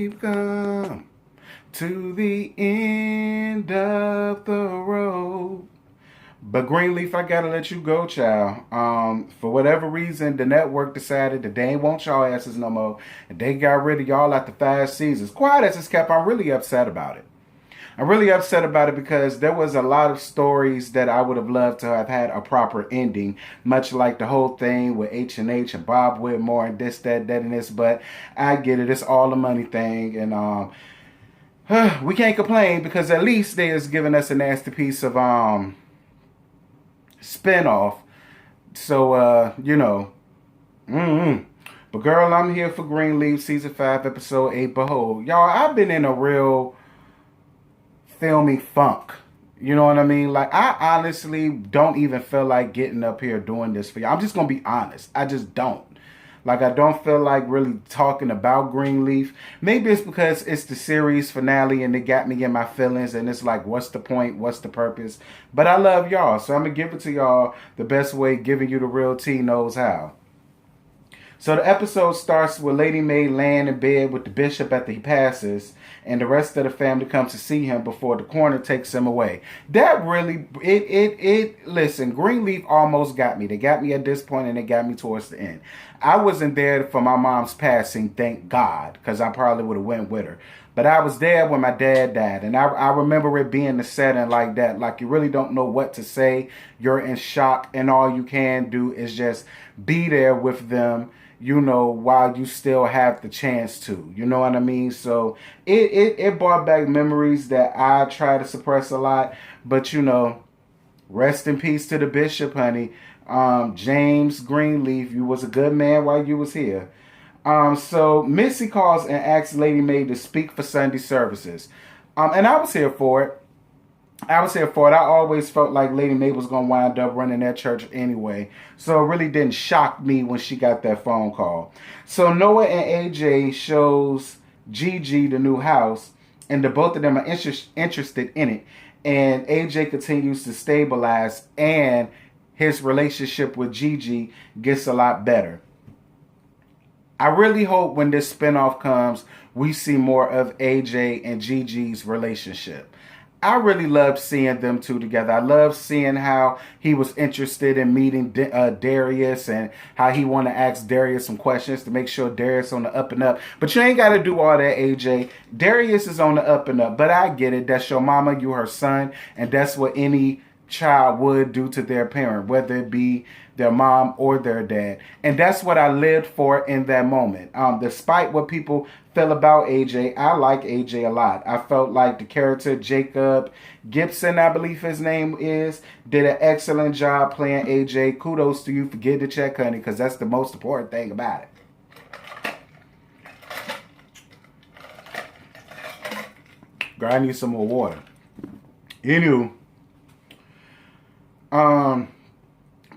we've come to the end of the road. But Greenleaf, I gotta let you go, child. For whatever reason, the network decided that they ain't want y'all asses no more. And they got rid of y'all after 5 seasons. Quiet as it's kept, I'm really upset about it. I'm really upset about it because there was a lot of stories that I would have loved to have had a proper ending, much like the whole thing with H&H and Bob Whitmore and this, that, and this. But I get it. It's all a money thing. And we can't complain because at least they is giving us a nasty piece of spinoff. So, you know. But girl, I'm here for Greenleaf Season 5, Episode 8. Behold, y'all, I've been in a real filmy funk. You know what I mean? Like, I honestly don't even feel like getting up here doing this for you. I'm just going to be honest. I just don't. Like, I don't feel like really talking about Greenleaf. Maybe it's because it's the series finale and it got me in my feelings. And it's like, what's the point? What's the purpose? But I love y'all. So I'm going to give it to y'all the best way, giving you the real tea knows how. So the episode starts with Lady Mae laying in bed with the bishop after he passes, and the rest of the family comes to see him before the coroner takes him away. That really, listen, Greenleaf almost got me. They got me at this point, and they got me towards the end. I wasn't there for my mom's passing, thank God, because I probably would have went with her. But I was there when my dad died, and I remember it being the setting like that. Like, you really don't know what to say. You're in shock, and all you can do is just be there with them, you know, while you still have the chance to. You know what I mean? So it brought back memories that I try to suppress a lot. But, you know, rest in peace to the bishop, honey. James Greenleaf, you was a good man while you was here. So Missy calls and asks Lady Mae to speak for Sunday services. And I was here for it. I always felt like Lady Mae was going to wind up running that church anyway. So it really didn't shock me when she got that phone call. So Noah and AJ shows Gigi the new house, and the both of them are interested in it. And AJ continues to stabilize, and his relationship with Gigi gets a lot better. I really hope when this spinoff comes, we see more of AJ and Gigi's relationship. I really loved seeing them two together. I love seeing how he was interested in meeting Darius and how he wanted to ask Darius some questions to make sure Darius on the up and up. But you ain't got to do all that, AJ. Darius is on the up and up. But I get it. That's your mama, you her son. And that's what any child would do to their parent, whether it be their mom or their dad. And that's what I lived for in that moment. Despite what people feel about AJ, I like AJ a lot. I felt like the character Jacob Gibson, I believe his name is, did an excellent job playing AJ. Kudos to you for getting the check, honey, because that's the most important thing about it. Girl, I need some more water. Anywho,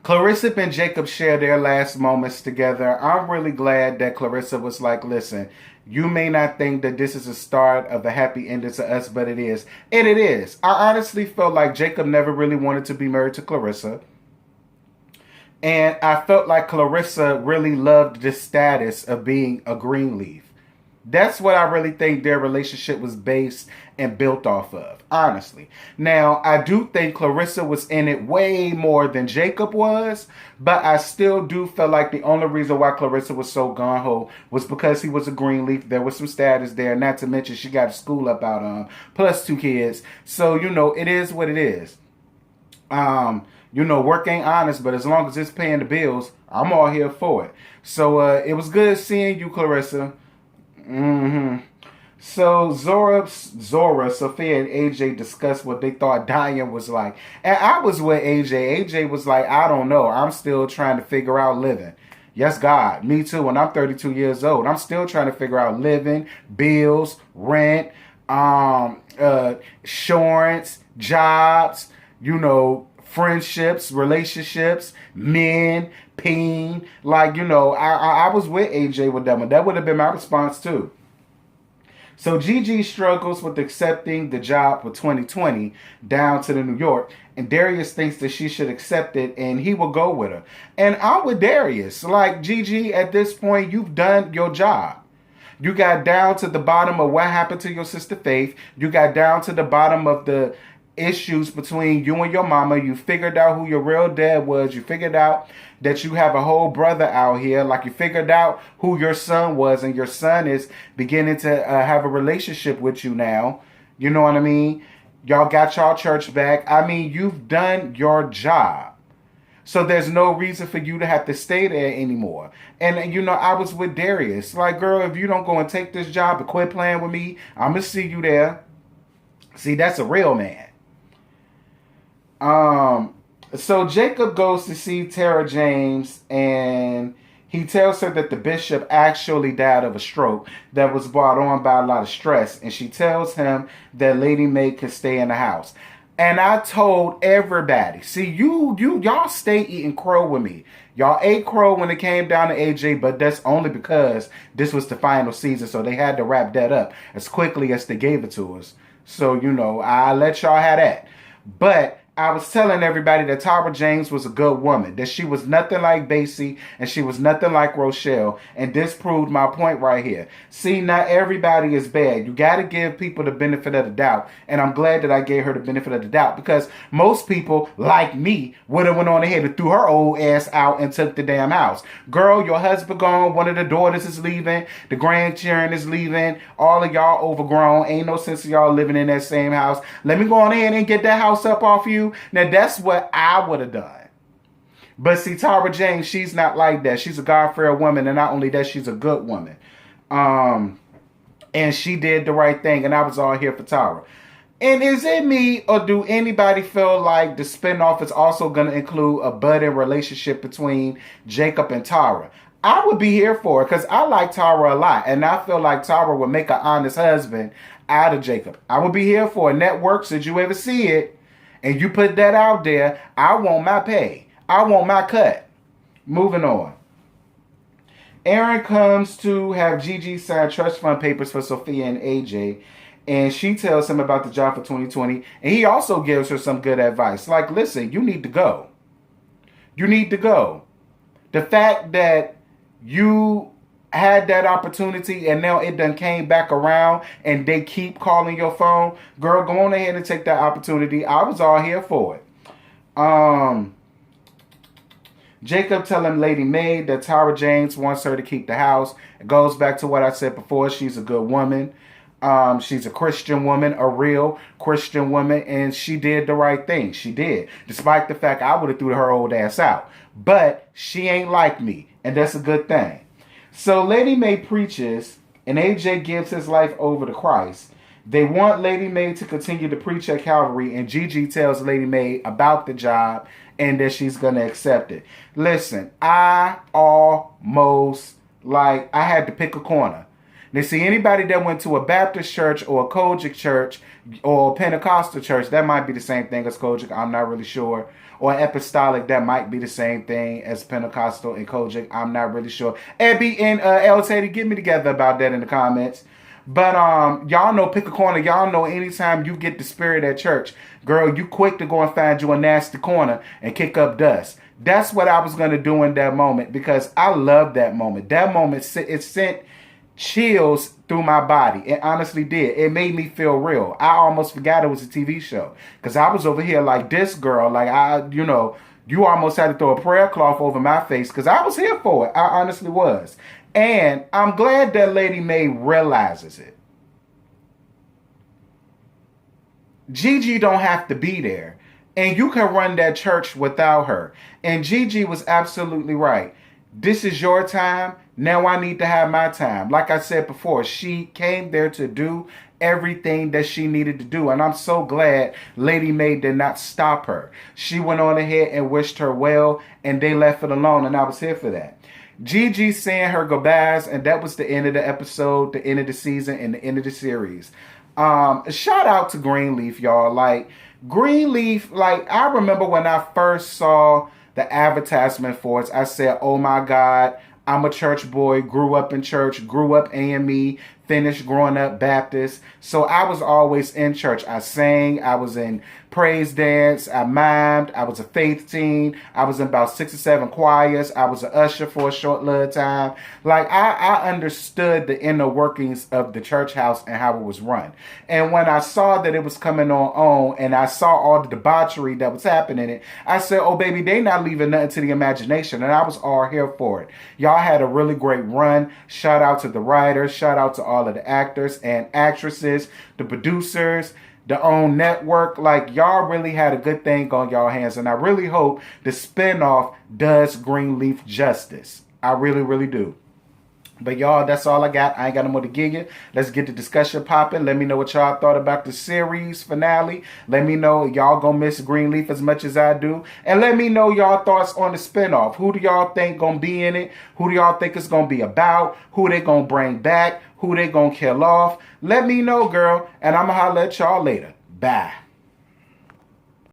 Clarissa and Jacob share their last moments together. I'm really glad that Clarissa was like, listen, you may not think that this is a start of a happy ending to us, but it is. And it is. I honestly felt like Jacob never really wanted to be married to Clarissa. And I felt like Clarissa really loved the status of being a Greenleaf. That's what I really think their relationship was based and built off of, honestly. Now, I do think Clarissa was in it way more than Jacob was, but I still do feel like the only reason why Clarissa was so gung-ho was because he was a Greenleaf. There was some status there, not to mention she got a school up out on, plus 2 kids. So, you know, it is what it is. You know, work ain't honest, but as long as it's paying the bills, I'm all here for it. So, it was good seeing you, Clarissa. So Zora, Sophia, and AJ discussed what they thought dying was like. And I was with AJ. AJ was like, I don't know. I'm still trying to figure out living. Yes, God. Me too. When I'm 32 years old, I'm still trying to figure out living, bills, rent, insurance, jobs, you know, friendships, relationships, men, peen. Like, you know, I was with AJ with them, and that would have been my response too. So Gigi struggles with accepting the job for 2020 down to the New York, and Darius thinks that she should accept it and he will go with her. And I'm with Darius. Like, Gigi, at this point, you've done your job. You got down to the bottom of what happened to your sister Faith. You got down to the bottom of the issues between you and your mama. You figured out who your real dad was. You figured out that you have a whole brother out here. Like, you figured out who your son was, and your son is beginning to have a relationship with you now. You know what I mean? Y'all got y'all church back. I mean, you've done your job. So there's no reason for you to have to stay there anymore. And, you know, I was with Darius. Like, girl, if you don't go and take this job and quit playing with me, I'm going to see you there. See, that's a real man. So Jacob goes to see Tara James, and he tells her that the bishop actually died of a stroke that was brought on by a lot of stress. And she tells him that Lady Mae can stay in the house. And I told everybody, see, y'all stay eating crow with me. Y'all ate crow when it came down to AJ, but that's only because this was the final season, so they had to wrap that up as quickly as they gave it to us. So, you know, I let y'all have that. But I was telling everybody that Tara James was a good woman, that she was nothing like Basie, and she was nothing like Rochelle, and this proved my point right here. See, not everybody is bad. You got to give people the benefit of the doubt, and I'm glad that I gave her the benefit of the doubt, because most people, like me, would have went on ahead and threw her old ass out and took the damn house. Girl, your husband gone, one of the daughters is leaving, the grandchildren is leaving, all of y'all overgrown, ain't no sense of y'all living in that same house. Let me go on ahead and get that house up off you. Now, that's what I would have done. But see, Tara James, she's not like that. She's a God-fearing woman, and not only that, she's a good woman. And she did the right thing, and I was all here for Tara. And is it me, or do anybody feel like the spinoff is also going to include a budding relationship between Jacob and Tara? I would be here for it, because I like Tara a lot, and I feel like Tara would make an honest husband out of Jacob. I would be here for it. Networks, did you ever see it? And you put that out there, I want my pay. I want my cut. Moving on. Aaron comes to have Gigi sign trust fund papers for Sophia and AJ. And she tells him about the job for 2020. And he also gives her some good advice. Like, listen, you need to go. You need to go. The fact that you had that opportunity and now it done came back around and they keep calling your phone, girl, go on ahead and take that opportunity. I was all here for it. Jacob telling Lady Mae that Tara James wants her to keep the house. It goes back to what I said before. She's a good woman. She's a Christian woman, a real Christian woman, and she did the right thing. She did, despite the fact I would have threw her old ass out. But she ain't like me, and that's a good thing. So Lady Mae preaches, and AJ gives his life over to Christ. They want Lady Mae to continue to preach at Calvary, and Gigi tells Lady Mae about the job and that she's going to accept it. Listen, I had to pick a corner. Now, see, anybody that went to a Baptist church or a Kojic church or a Pentecostal church, that might be the same thing as Kojic, I'm not really sure. Or Apostolic, that might be the same thing as Pentecostal and Kojic, I'm not really sure. Abby and El Teddy, get me together about that in the comments. But y'all know, pick a corner. Y'all know anytime you get the spirit at church, girl, you quick to go and find you a nasty corner and kick up dust. That's what I was going to do in that moment, because I love that moment. That moment, it sent chills through my body. It honestly did. It made me feel real. I almost forgot it was a TV show, because I was over here like this girl, like you almost had to throw a prayer cloth over my face, because I was here for it. I honestly was. And I'm glad that Lady Mae realizes it. Gigi don't have to be there, and you can run that church without her. And Gigi was absolutely right. This is your time. Now I need to have my time. Like I said before, she came there to do everything that she needed to do. And I'm so glad Lady Mae did not stop her. She went on ahead and wished her well, and they left it alone. And I was here for that. Gigi saying her goodbyes, and that was the end of the episode, the end of the season, and the end of the series. Shout out to Greenleaf, y'all. Like, Greenleaf, like, I remember when I first saw the advertisement for it, I said, oh my God, I'm a church boy, grew up in church, grew up AME, finished growing up Baptist. So I was always in church. I sang, I was in praise dance. I mimed. I was a faith teen. I was in about 6 or 7 choirs. I was an usher for a short little time. Like, I understood the inner workings of the church house and how it was run. And when I saw that it was coming on and I saw all the debauchery that was happening in it, I said, oh, baby, they not leaving nothing to the imagination. And I was all here for it. Y'all had a really great run. Shout out to the writers. Shout out to all of the actors and actresses, the producers, the own network. Like, y'all really had a good thing on y'all hands. And I really hope the spinoff does Greenleaf justice. I really, really do. But y'all, that's all I got. I ain't got no more to give you. Let's get the discussion popping. Let me know what y'all thought about the series finale. Let me know y'all gonna miss Greenleaf as much as I do. And let me know y'all thoughts on the spinoff. Who do y'all think gonna be in it? Who do y'all think it's gonna be about? Who they gonna bring back? Who they gonna kill off? Let me know, girl. And I'ma holler at y'all later. Bye.